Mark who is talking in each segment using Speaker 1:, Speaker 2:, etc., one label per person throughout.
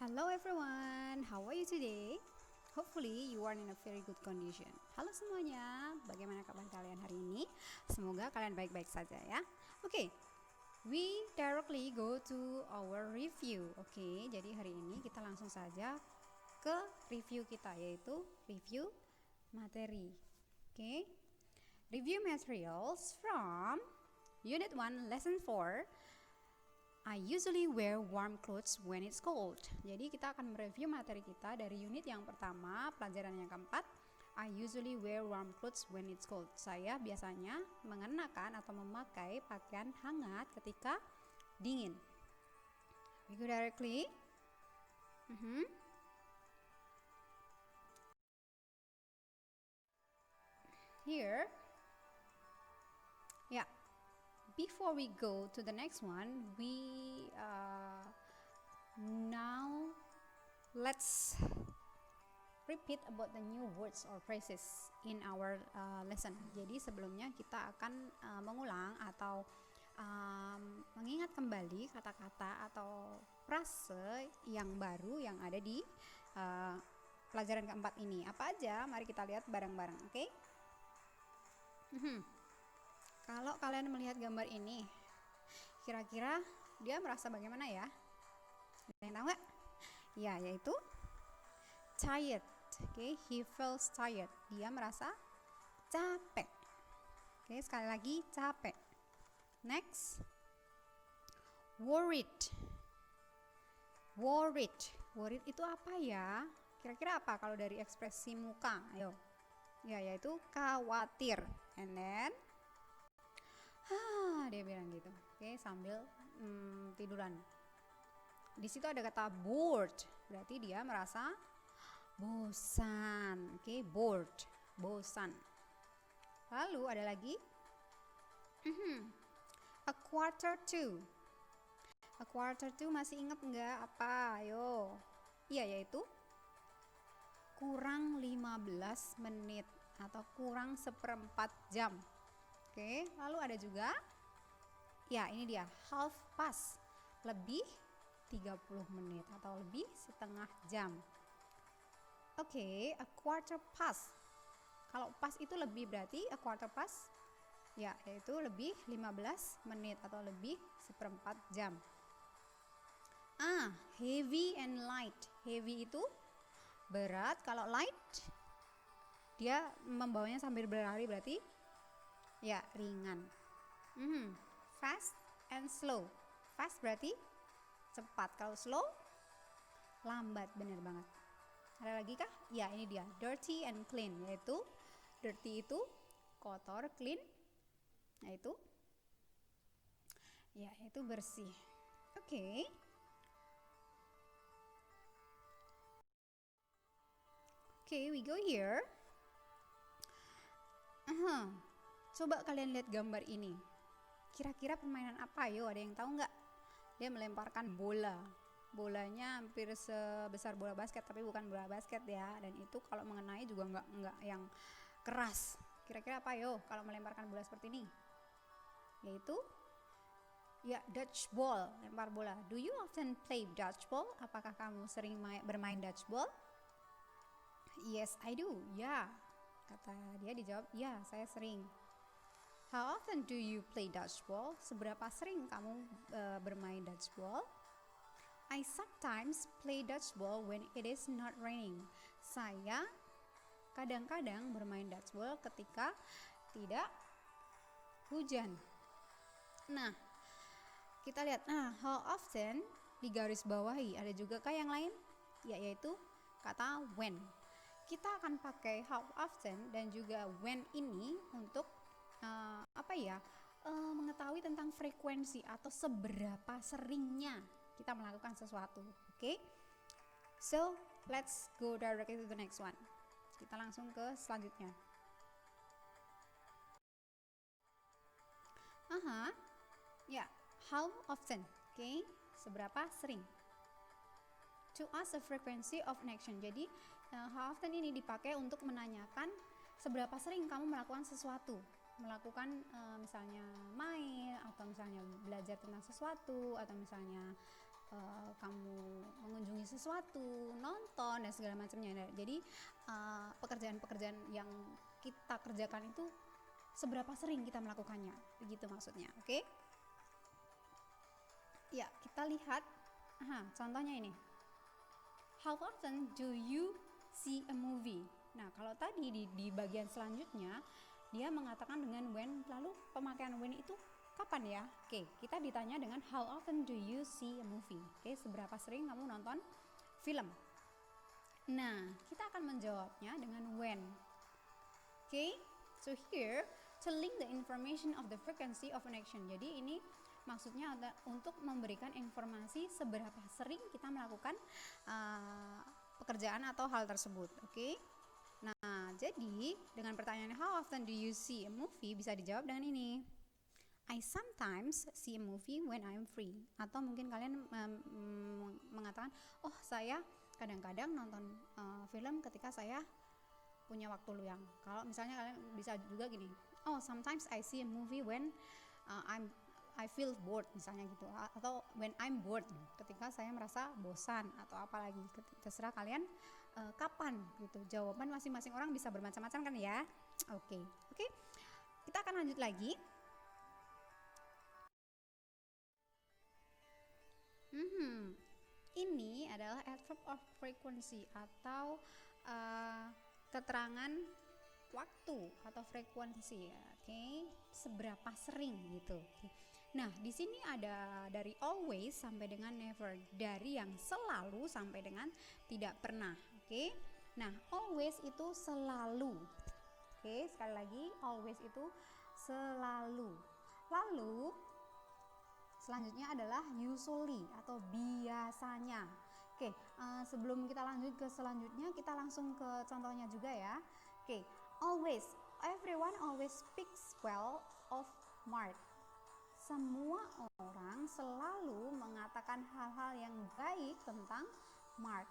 Speaker 1: Hello everyone, how are you today? Hopefully you are in a very good condition. Halo semuanya, bagaimana kabar kalian hari ini? Semoga kalian baik-baik saja ya. Oke, we directly go to our review. Oke, jadi hari ini kita langsung saja ke review kita, yaitu review materi. Oke, review materials from Unit 1 Lesson 4. I usually wear warm clothes when it's cold. Jadi kita akan mereview materi kita dari unit yang pertama, pelajaran yang keempat. I usually wear warm clothes when it's cold. Saya biasanya mengenakan atau memakai pakaian hangat ketika dingin. We go directly. Here. Yeah. Before we go to the next one, now let's repeat about the new words or phrases in our lesson. Jadi sebelumnya kita akan mengulang atau mengingat kembali kata-kata atau frase yang baru yang ada di pelajaran keempat ini. Apa aja? Mari kita lihat bareng-bareng, oke? Kalau kalian melihat gambar ini, kira-kira dia merasa bagaimana ya? Ada yang tahu nggak? Ya, yaitu tired. Oke, he feels tired. Dia merasa capek. Oke, sekali lagi capek. Next, worried. Worried. Worried itu apa ya? Kira-kira apa kalau dari ekspresi muka? Ayo. Ya, yaitu khawatir. And then dia bilang gitu, oke, sambil tiduran. Di situ ada kata bored, berarti dia merasa bosan, oke, bored, bosan. Lalu ada lagi, a quarter to. A quarter to masih ingat nggak apa? Ayo, iya, yaitu kurang 15 menit atau kurang seperempat jam. Oke, lalu ada juga, ya ini dia, half past, lebih 30 menit atau lebih setengah jam. Oke, a quarter past. Kalau past itu lebih, berarti a quarter past, ya, yaitu lebih 15 menit atau lebih seperempat jam. Heavy and light. Heavy itu berat, kalau light dia membawanya sambil berlari, berarti ya ringan. Fast and slow. Fast berarti cepat, kalau slow lambat, benar banget. Ada lagi kah? Ya, ini dia, dirty and clean, yaitu dirty itu kotor, clean yaitu bersih. Oke. Okay, we go here. Coba kalian lihat gambar ini. Kira-kira permainan apa? Yo, ada yang tahu nggak? Dia melemparkan bola. Bolanya hampir sebesar bola basket, tapi bukan bola basket ya. Dan itu kalau mengenai juga nggak yang keras. Kira-kira apa yo kalau melemparkan bola seperti ini? Yaitu ya dodgeball, lempar bola. Do you often play dodgeball? Apakah kamu sering bermain dodgeball? Yes, I do. Ya, kata dia, dijawab, ya, saya sering. How often do you play dodgeball? Seberapa sering kamu bermain dodgeball? I sometimes play dodgeball when it is not raining. Saya kadang-kadang bermain dodgeball ketika tidak hujan. Nah, kita lihat. How often digaris bawahi. Ada juga kah yang lain? Ya, yaitu kata when. Kita akan pakai how often dan juga when ini untuk mengetahui tentang frekuensi atau seberapa seringnya kita melakukan sesuatu. Oke? So, let's go directly to the next one. Kita langsung ke selanjutnya. Ya, how often? Oke, seberapa sering? To ask the frequency of an action. Jadi, how often ini dipakai untuk menanyakan seberapa sering kamu melakukan sesuatu. Melakukan misalnya main, atau misalnya belajar tentang sesuatu, atau misalnya kamu mengunjungi sesuatu, nonton dan segala macamnya. Jadi pekerjaan-pekerjaan yang kita kerjakan itu seberapa sering kita melakukannya, begitu maksudnya. Oke? Ya, kita lihat. Contohnya ini. How often do you see a movie? Nah, kalau tadi di bagian selanjutnya dia mengatakan dengan when, lalu pemakaian when itu kapan ya? Oke, kita ditanya dengan how often do you see a movie? Oke, seberapa sering kamu nonton film? Nah, kita akan menjawabnya dengan when. Oke, so here to link the information of the frequency of an action. Jadi ini maksudnya ada untuk memberikan informasi seberapa sering kita melakukan pekerjaan atau hal tersebut. Oke. Nah, jadi dengan pertanyaan how often do you see a movie bisa dijawab dengan ini. I sometimes see a movie when I'm free. Atau mungkin kalian mengatakan, oh saya kadang-kadang nonton film ketika saya punya waktu luang. Kalau misalnya kalian bisa juga gini, oh sometimes I see a movie when I feel bored misalnya gitu, atau when I'm bored ketika saya merasa bosan atau apalagi, terserah kalian kapan gitu. Jawaban masing-masing orang bisa bermacam-macam kan ya. Oke. Kita akan lanjut lagi. Ini adalah adverb of frequency atau keterangan waktu atau frekuensi ya. Oke. Seberapa sering gitu. Nah, di sini ada dari always sampai dengan never, dari yang selalu sampai dengan tidak pernah. Oke. Nah, always itu selalu. Oke, sekali lagi always itu selalu. Lalu selanjutnya adalah usually atau biasanya. Oke, sebelum kita lanjut ke selanjutnya, kita langsung ke contohnya juga ya. Oke, always, everyone always speaks well of Mark. Semua orang selalu mengatakan hal-hal yang baik tentang Mark.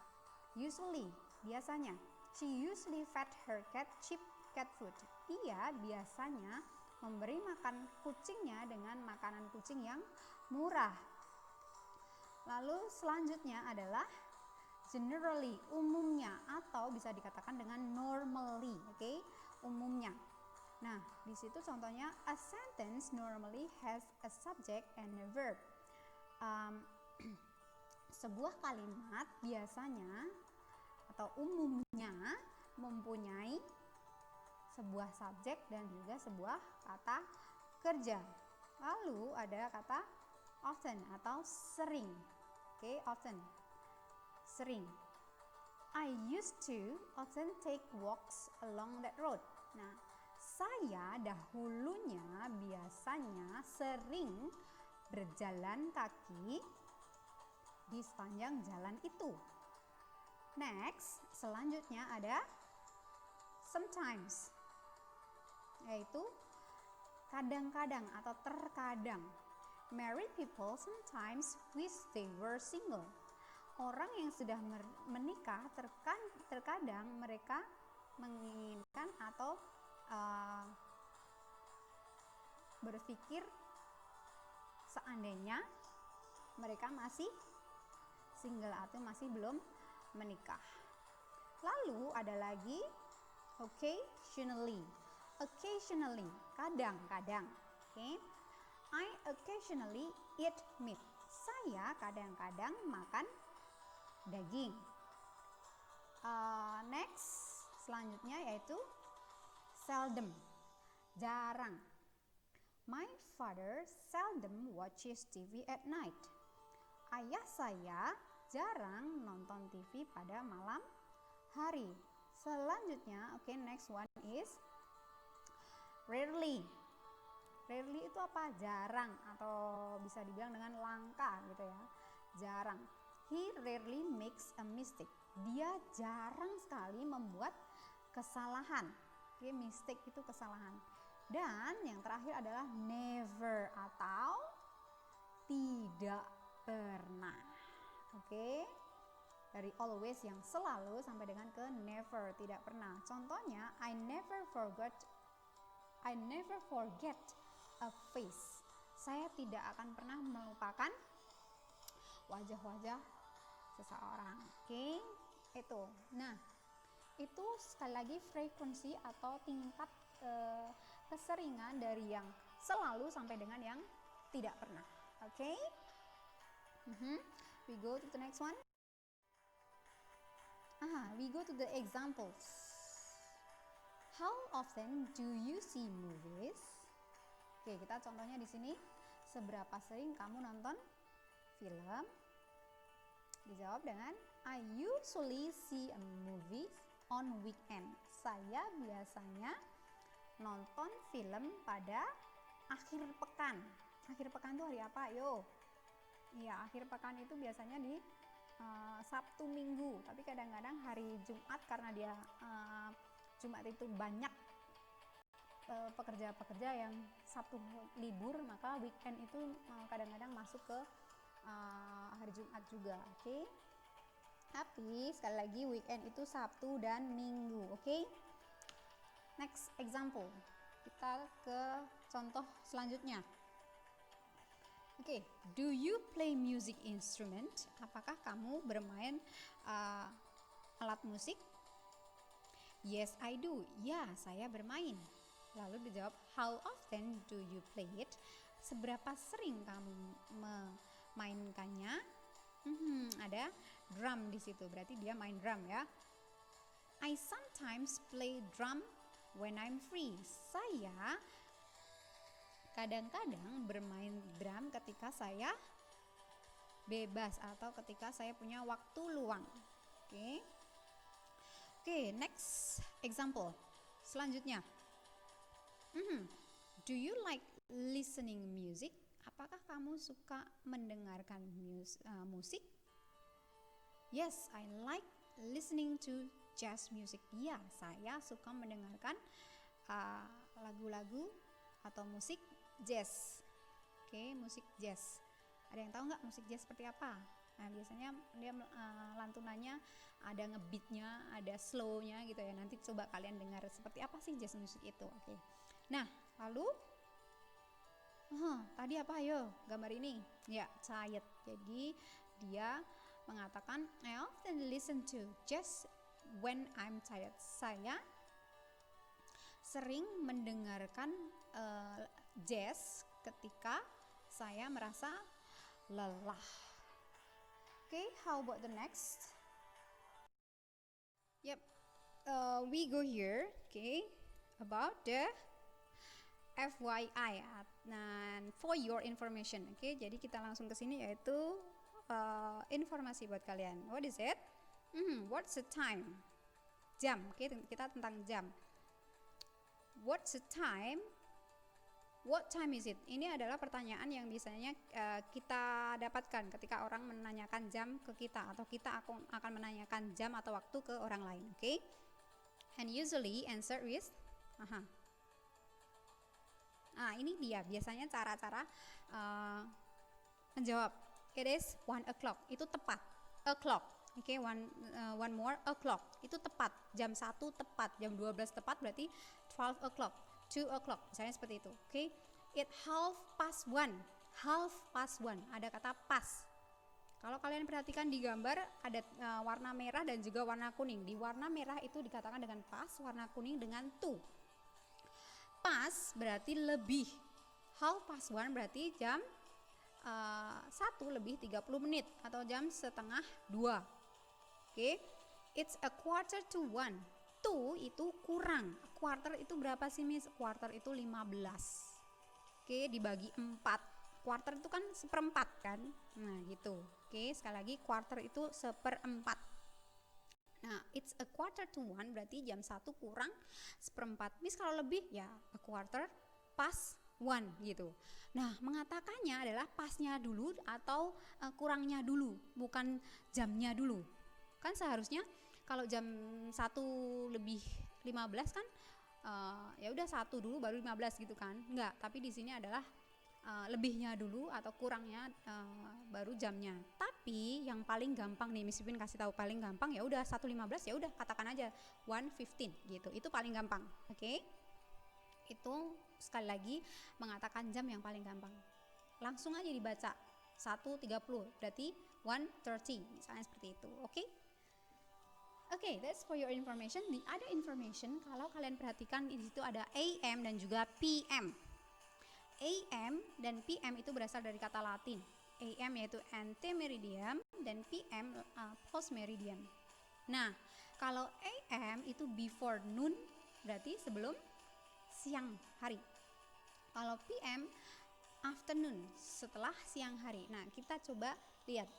Speaker 1: Usually, biasanya. She usually fed her cat cheap cat food. Dia biasanya memberi makan kucingnya dengan makanan kucing yang murah. Lalu selanjutnya adalah generally, umumnya, atau bisa dikatakan dengan normally, oke, umumnya. Nah, di situ contohnya a sentence normally has a subject and a verb. Sebuah kalimat biasanya atau umumnya mempunyai sebuah subjek dan juga sebuah kata kerja. Lalu ada kata often atau sering. Oke, often. Sering. I used to often take walks along that road. Nah, saya dahulunya biasanya sering berjalan kaki di sepanjang jalan itu. Next, selanjutnya ada sometimes, yaitu kadang-kadang atau terkadang. Married people sometimes wish they were single. Orang yang sudah menikah terkadang mereka menginginkan atau berpikir seandainya mereka masih single atau masih belum menikah. Lalu ada lagi occasionally, kadang-kadang. Okay? I occasionally eat meat. Saya kadang-kadang makan daging. Next, selanjutnya yaitu seldom, jarang. My father seldom watches TV at night. Ayah saya jarang nonton TV pada malam hari. Selanjutnya, next one is rarely. Rarely itu apa? Jarang, atau bisa dibilang dengan langka gitu ya. Jarang. He rarely makes a mistake. Dia jarang sekali membuat kesalahan. Mistake itu kesalahan. Dan yang terakhir adalah never atau tidak pernah. Dari always yang selalu sampai dengan ke never, tidak pernah. Contohnya, I never forget a face. Saya tidak akan pernah melupakan wajah-wajah seseorang. Oke, itu. Nah, itu sekali lagi frekuensi atau tingkat keseringan dari yang selalu sampai dengan yang tidak pernah. Oke. We go to the next one. We go to the examples. How often do you see movies? Oke, kita contohnya di sini. Seberapa sering kamu nonton film? Dijawab dengan I usually see a movie on weekend. Saya biasanya nonton film pada akhir pekan. Akhir pekan itu hari apa? Yo. Iya, akhir pekan itu biasanya di Sabtu Minggu. Tapi kadang-kadang hari Jumat karena dia Jumat itu banyak pekerja-pekerja yang Sabtu libur, maka weekend itu kadang-kadang masuk ke hari Jumat juga. Oke. Tapi sekali lagi weekend itu Sabtu dan Minggu. Oke. Next example. Kita ke contoh selanjutnya. Oke, do you play music instrument? Apakah kamu bermain alat musik? Yes, I do. Ya, saya bermain. Lalu dijawab, how often do you play it? Seberapa sering kamu memainkannya? Ada drum di situ, berarti dia main drum ya. I sometimes play drum when I'm free. Saya kadang-kadang bermain drum ketika saya bebas atau ketika saya punya waktu luang. Oke, next example. Selanjutnya. Do you like listening music? Apakah kamu suka mendengarkan musik? Yes, I like listening to jazz music. Ya, saya suka mendengarkan lagu-lagu atau musik jazz. Oke, musik jazz. Ada yang tahu nggak musik jazz seperti apa? Nah, biasanya dia lantunannya ada ngebeatnya, ada slownya gitu ya. Nanti coba kalian dengar seperti apa sih jazz musik itu. Oke. Nah, lalu tadi apa? Ayo, gambar ini. Ya, tired. Jadi dia mengatakan I often listen to jazz when I'm tired. Saya sering mendengarkan jazz ketika saya merasa lelah. Okay, how about the next? Yep, we go here. Okay, about the FYI. Nah, for your information. Okay, jadi kita langsung ke sini yaitu informasi buat kalian. What is it? What's the time? Jam. Okay, kita tentang jam. What's the time? What time is it? Ini adalah pertanyaan yang biasanya kita dapatkan ketika orang menanyakan jam ke kita atau kita akan menanyakan jam atau waktu ke orang lain. Okay? And usually answer is ini dia biasanya cara-cara menjawab. It is 1 o'clock. Itu tepat. O'clock. Oke, one more o'clock. Itu tepat. Jam 1 tepat. Jam 12 tepat berarti 12 o'clock. 2 o'clock. Misalnya seperti itu. Oke. It 1:30. 1:30. Ada kata pas. Kalau kalian perhatikan di gambar ada warna merah dan juga warna kuning. Di warna merah itu dikatakan dengan pas, warna kuning dengan to. Pas berarti lebih. 1:30 berarti jam 1 lebih 30 menit atau jam setengah 2. Oke. It's a quarter to 1. To itu kurang. Quarter itu berapa sih, Miss? Quarter itu 15. Oke, dibagi 4. Quarter itu kan seperempat kan? Nah, gitu. Oke, sekali lagi quarter itu seperempat. Nah, it's a quarter to 1 berarti jam 1 kurang seperempat. Miss kalau lebih ya a quarter past 1 gitu. Nah, mengatakannya adalah pasnya dulu atau kurangnya dulu, bukan jamnya dulu. Kan seharusnya kalau jam 1 lebih 15 kan ya udah 1 dulu baru 15 gitu kan. Enggak, tapi di sini adalah lebihnya dulu atau kurangnya baru jamnya. Tapi yang paling gampang nih Miss Pipin kasih tahu paling gampang ya udah 1:15 ya udah katakan aja 1:15 gitu. Itu paling gampang. Oke. Itu sekali lagi mengatakan jam yang paling gampang. Langsung aja dibaca 1:30 berarti 1:30 misalnya seperti itu. Oke? Oke, that's for your information. The other information, kalau kalian perhatikan di situ ada AM dan juga PM. AM dan PM itu berasal dari kata Latin. AM yaitu antemeridium dan PM post meridium. Nah, kalau AM itu before noon, berarti sebelum siang hari. Kalau PM afternoon, setelah siang hari. Nah, kita coba lihat.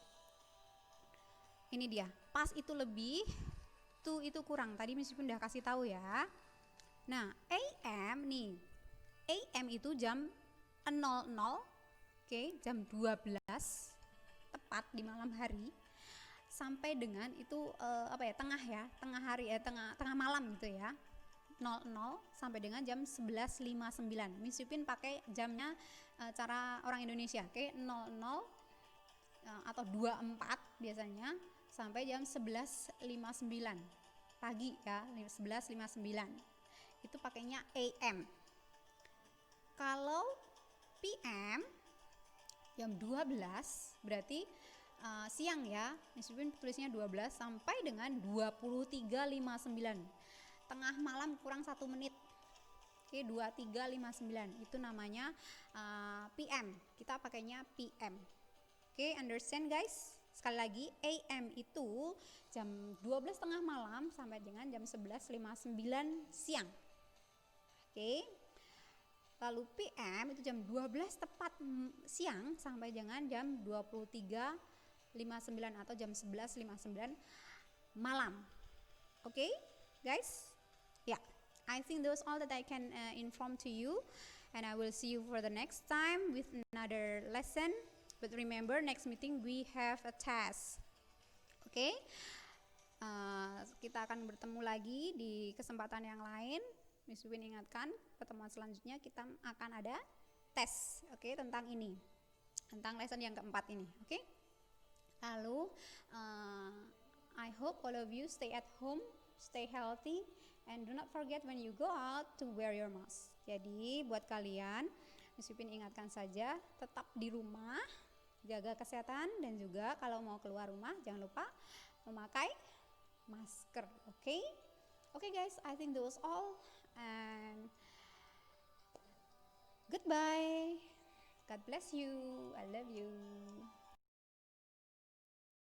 Speaker 1: Ini dia, pas itu lebih, to itu kurang. Tadi meskipun udah kasih tahu ya. Nah, AM nih. AM itu jam 00, oke, jam 12 tepat di malam hari sampai dengan itu tengah hari tengah malam gitu ya. 00 sampai dengan jam 11.59. Meskipun pakai jamnya cara orang Indonesia, oke, 00 atau 24 biasanya sampai jam 11.59 pagi ya, 11.59 itu pakainya AM. Kalau PM jam 12 berarti siang ya, meskipun tulisnya 12 sampai dengan 23.59, tengah malam kurang 1 menit. Oke, 23.59 itu namanya PM, kita pakainya PM. Oke, understand guys? Sekali lagi, AM itu jam 12 tengah malam sampai dengan jam 11.59 siang. Oke. Lalu PM itu jam 12 tepat siang sampai dengan jam 23.59 atau jam 11.59 malam. Oke, guys? Yeah, I think those all that I can inform to you, and I will see you for the next time with another lesson. But remember, next meeting we have a test. Oke, kita akan bertemu lagi di kesempatan yang lain. Miss Win ingatkan, pertemuan selanjutnya kita akan ada tes, oke, tentang ini, tentang lesson yang keempat ini, oke. Lalu, I hope all of you stay at home, stay healthy, and do not forget when you go out to wear your mask. Jadi buat kalian, Miss Win ingatkan saja, tetap di rumah, jaga kesehatan, dan juga kalau mau keluar rumah jangan lupa memakai masker, oke? Okay guys, I think that was all, and goodbye. God bless you. I love you.